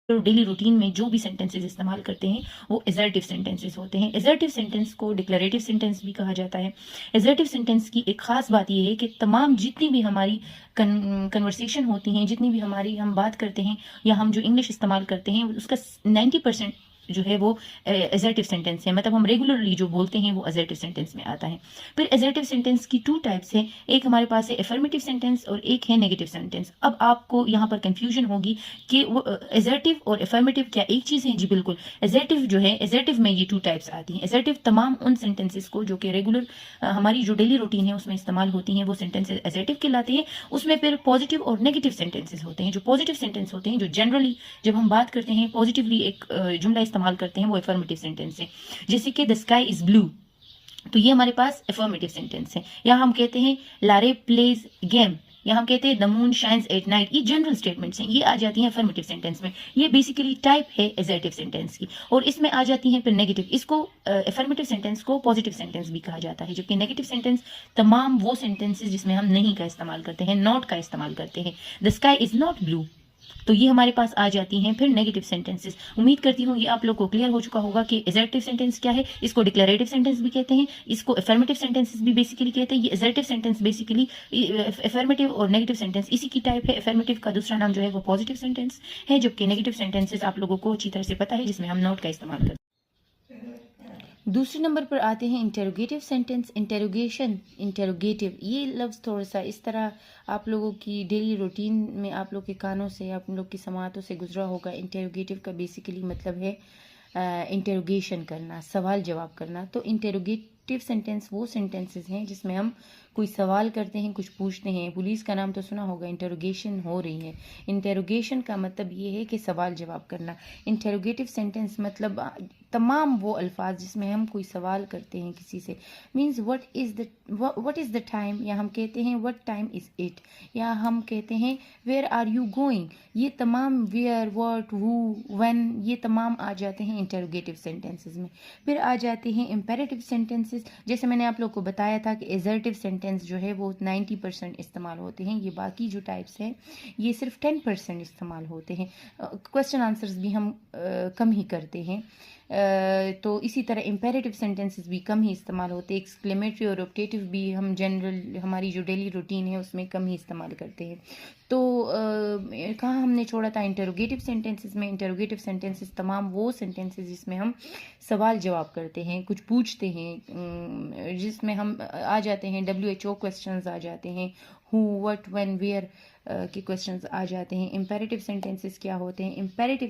Daily routine میں جو بھی سینٹینسز استعمال کرتے ہیں وہ ایزرٹیو سینٹینسز ہوتے ہیں. ایزرٹیو سینٹینس کو ڈکلریٹو سینٹینس بھی کہا جاتا ہے. ایزرٹیو سینٹینس کی ایک خاص بات یہ ہے کہ تمام جتنی بھی ہماری کنورسیشن ہوتی ہیں، جتنی بھی ہم بات کرتے ہیں یا ہم جو انگلش استعمال کرتے ہیں، اس کا 90% جو ہے وہ ایزرٹیو سینٹینس ہے. مطلب ہم ریگولرلی جو بولتے ہیں وہ ایزرٹیو سینٹینس میں آتا ہے. پھر ایزرٹیو سینٹینس کی 2 ٹائپس ہیں. ایک ہمارے پاس ہے افرمیٹیو سینٹینس اور ایک ہے نیگیٹو سینٹینس. اب آپ کو یہاں پر کنفیوژن ہوگی کہ وہ ایزرٹیو اور افرمیٹیو کیا ایک چیز ہے؟ جی بالکل. ایزرٹیو جو ہے، ایزرٹیو میں یہ 2 ٹائپس آتی ہیں. ایزرٹیو تمام ان سینٹینسز کو جو کہ ریگولر ہماری جو ڈیلی روٹین ہے اس میں استعمال ہوتی ہیں وہ سینٹینسز ایزرٹیو کہلاتے ہیں. اس میں پھر پازیٹیو اور نیگیٹو سینٹینسز ہوتے ہیں. جو پازیٹیو سینٹینس ہوتے ہیں، جو جنرلی جب ہم بات کرتے ہیں پازیٹیولی ایک جملہ استعمال کرتے ہیں، وہ افرمیٹیو سینٹینس ہے. جیسے کہ دا اسکائی از بلو، تو یہ ہمارے پاس افرمیٹیو سینٹینس ہے. یا ہم کہتے ہیں لارے پلیز گیم، یا ہم کہتے ہیں دا مون شائنز ایٹ نائٹ. یہ جنرل اسٹیٹمنٹس ہیں، یہ آ جاتی ہیں افرمیٹیو سینٹینس میں. یہ بیسیکلی ٹائپ ہے ایزرٹیو سینٹینس کی. اور اس میں آ جاتی ہیں پھر نیگیٹو. اس کو افرمیٹیو سینٹینس کو پازیٹیو سینٹینس بھی کہا جاتا ہے. جبکہ نیگیٹو سینٹینس تمام وہ سینٹینسز جس میں ہم نہیں کا استعمال کرتے ہیں، ناٹ کا استعمال کرتے ہیں. The sky is not below, تو یہ ہمارے پاس آ جاتی ہیں پھر نیگیٹو سینٹینسز. امید کرتی ہوں یہ آپ لوگ کو کلیئر ہو چکا ہوگا کہ ایزرٹیو سینٹینس کیا ہے. اس کو ڈکلریٹو سینٹینس بھی کہتے ہیں، اس کو افرمیٹیو سینٹینسز بھی بیسیکلی کہتے ہیں. یہ ایزرٹیو سینٹینس بیسیکلی افرمیٹیو اور نیگیٹو سینٹینس اسی کی ٹائپ ہے. افرمیٹیو کا دوسرا نام جو ہے وہ پازیٹیو سینٹینس ہے، جبکہ نیگیٹو سینٹینسز آپ لوگوں کو اچھی طرح سے پتہ ہے جس میں ہم نوٹ کا استعمال کرتے ہیں. دوسرے نمبر پر آتے ہیں انٹروگیٹو سینٹینس. انٹروگیٹو یہ لفظ تھوڑا سا اس طرح آپ لوگوں کی ڈیلی روٹین میں آپ لوگ کے کانوں سے، آپ لوگ کی سماعتوں سے گزرا ہوگا. انٹروگیٹو کا بیسیکلی مطلب ہے انٹروگیشن کرنا، سوال جواب کرنا. تو انٹروگیٹو سینٹینس وہ سینٹینسز ہیں جس میں ہم کوئی سوال کرتے ہیں، کچھ پوچھتے ہیں. پولیس کا نام تو سنا ہوگا، انٹروگیشن ہو رہی ہے. انٹروگیشن کا مطلب یہ ہے کہ سوال جواب کرنا. انٹروگیٹو سینٹینس مطلب تمام وہ الفاظ جس میں ہم کوئی سوال کرتے ہیں کسی سے. Means what is the time, یا ہم کہتے ہیں وٹ ٹائم از اٹ، یا ہم کہتے ہیں ویئر آر یو گوئنگ. یہ تمام ویئر، وٹ، ہو، وین، یہ تمام آ جاتے ہیں انٹروگیٹو سینٹینسز میں. پھر آ جاتے ہیں امپیریٹیو سینٹینسز. جیسے میں نے آپ لوگ کو بتایا تھا کہ ایزرٹیو سینٹینس جو ہے وہ 90% استعمال ہوتے ہیں. یہ باقی جو ٹائپس ہیں یہ صرف 10% استعمال ہوتے ہیں. کوسچن آنسرز بھی ہم کم ہی کرتے ہیں. تو اسی طرح امپیریٹیو سینٹینسز بھی کم ہی استعمال ہوتے ہیں. ایکسکلیمیٹری اور آپٹیٹیو بھی ہم جنرل ہماری جو ڈیلی روٹین ہے اس میں کم ہی استعمال کرتے ہیں. تو کہاں ہم نے چھوڑا تھا؟ انٹروگیٹو سینٹینسز میں. انٹروگیٹو سینٹینسز تمام وہ سینٹینسز جس میں ہم سوال جواب کرتے ہیں، کچھ پوچھتے ہیں، جس میں ہم آ جاتے ہیں WHO کویسچنز آ جاتے ہیں، ہو، وٹ، وین، ویئر کے کویسچنز آ جاتے ہیں. امپیریٹیو سینٹینسز کیا ہوتے ہیں؟ امپیریٹیو